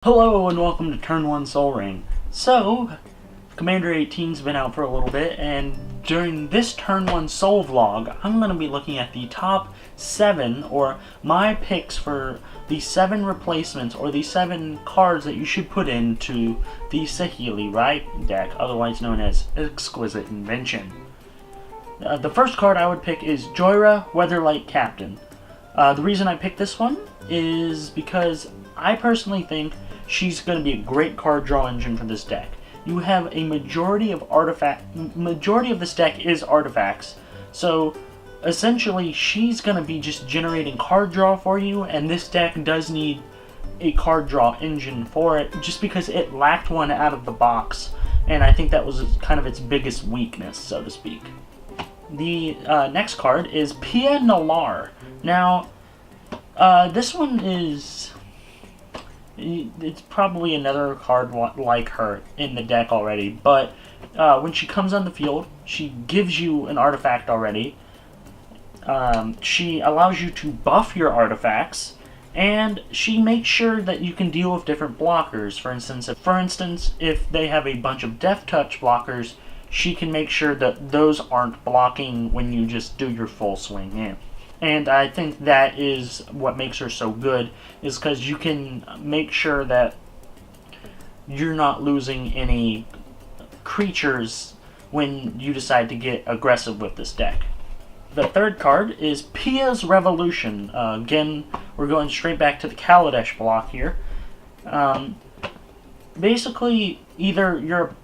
Hello and welcome to Turn 1 Sol Ring. So, Commander 18's been out for a little bit, and during this Turn 1 Sol vlog, I'm going to be looking at the top 7, or my picks for the 7 replacements, or the 7 cards that you should put into the Saheeli Rai deck, otherwise known as Exquisite Invention. The first card I would pick is Jhoira, Weatherlight Captain. The reason I picked this one is because I personally think she's going to be a great card draw engine for this deck. You have a majority of this deck is artifacts, so essentially she's going to be just generating card draw for you, and this deck does need a card draw engine for it, just because it lacked one out of the box, and I think that was kind of its biggest weakness, so to speak. The next card is Pia Nalaar. Now, this one is... it's probably another card like her in the deck already, but when she comes on the field, she gives you an artifact already. She allows you to buff your artifacts, and she makes sure that you can deal with different blockers. For instance, if they have a bunch of Death Touch blockers, she can make sure that those aren't blocking when you just do your full swing in. And I think that is what makes her so good, is because you can make sure that you're not losing any creatures when you decide to get aggressive with this deck. The third card is Pia's Revolution. Again, we're going straight back to the Kaladesh block here. Basically, either you're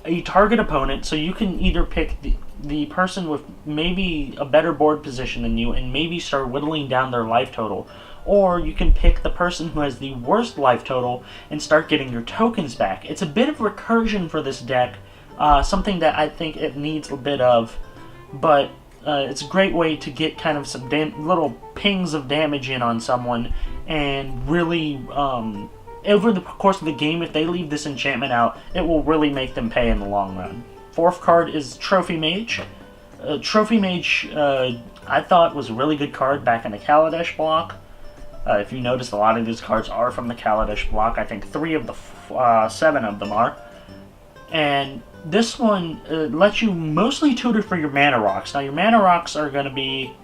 a target opponent, so you can either pick the person with maybe a better board position than you and maybe start whittling down their life total, or you can pick the person who has the worst life total and start getting your tokens back. It's a bit of recursion for this deck, something that I think it needs a bit of, but it's a great way to get kind of some little pings of damage in on someone, and really over the course of the game, if they leave this enchantment out, it will really make them pay in the long run. Fourth card is Trophy Mage. Trophy Mage, I thought was a really good card back in the Kaladesh block. If you notice, a lot of these cards are from the Kaladesh block. I think 3 of the 7 of them are. And this one lets you mostly tutor for your mana rocks. Now, your mana rocks are going to be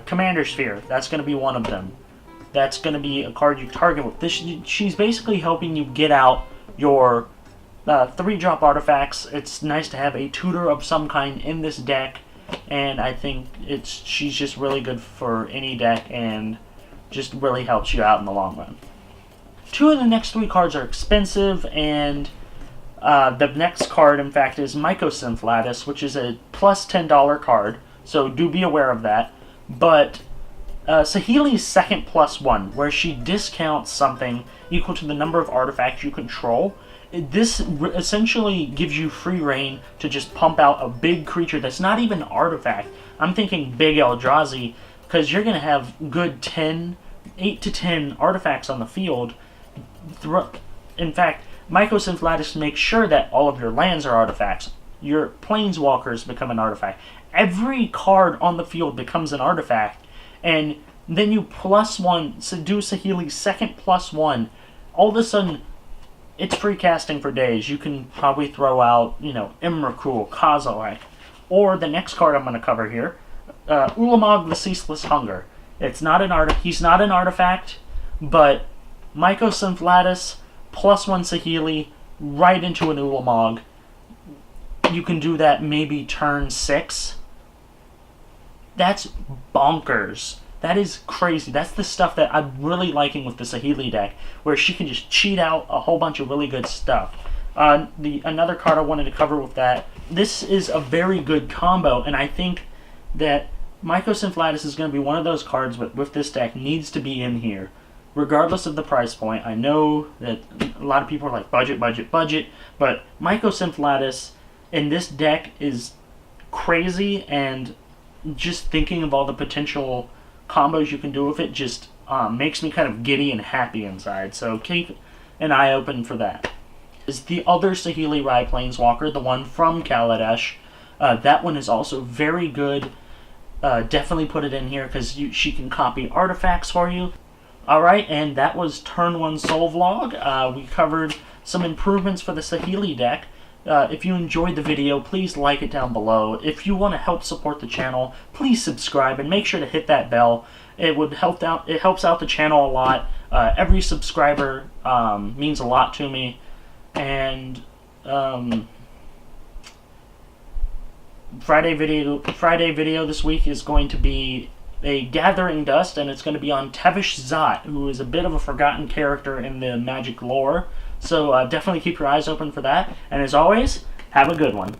Commander Sphere. That's going to be one of them. That's going to be a card you target with. She's basically helping you get out your 3-drop artifacts. It's nice to have a tutor of some kind in this deck, and I think she's just really good for any deck and just really helps you out in the long run. 2 of the next 3 cards are expensive, and the next card, in fact, is Mycosynth Lattice, which is a plus $10 card, so do be aware of that. But Saheeli's second +1, where she discounts something equal to the number of artifacts you control, this essentially gives you free reign to just pump out a big creature that's not even an artifact. I'm thinking big Eldrazi, because you're going to have good 8 to 10 artifacts on the field. In fact, Mycosynth Lattice makes sure that all of your lands are artifacts. Your planeswalkers become an artifact. Every card on the field becomes an artifact, and then you +1, so do Saheeli's second +1. All of a sudden, it's free casting for days. You can probably throw out, Emrakul, Kozilek, or the next card I'm going to cover here, Ulamog the Ceaseless Hunger. He's not an artifact, but Mycosynth Lattice +1 Saheeli right into an Ulamog. You can do that maybe turn 6. That's bonkers. That is crazy. That's the stuff that I'm really liking with the Saheeli deck, where she can just cheat out a whole bunch of really good stuff. Another card I wanted to cover with that, this is a very good combo, and I think that Mycosynth Lattice is going to be one of those cards with this deck needs to be in here, regardless of the price point. I know that a lot of people are like, budget, but Mycosynth Lattice in this deck is crazy, and just thinking of all the potential combos you can do with it just makes me kind of giddy and happy inside. So keep an eye open for that. Is the other Saheeli Rai Planeswalker, the one from Kaladesh. That one is also very good. Definitely put it in here because she can copy artifacts for you. Alright, and that was Turn 1 Soul Vlog. We covered some improvements for the Saheeli deck. If you enjoyed the video, please like it down below. If you want to help support the channel, please subscribe and make sure to hit that bell. It helps out the channel a lot. Every subscriber means a lot to me. And Friday video this week is going to be a Gathering Dust, and it's going to be on Tevesh Szat, who is a bit of a forgotten character in the Magic lore. So definitely keep your eyes open for that. And as always, have a good one.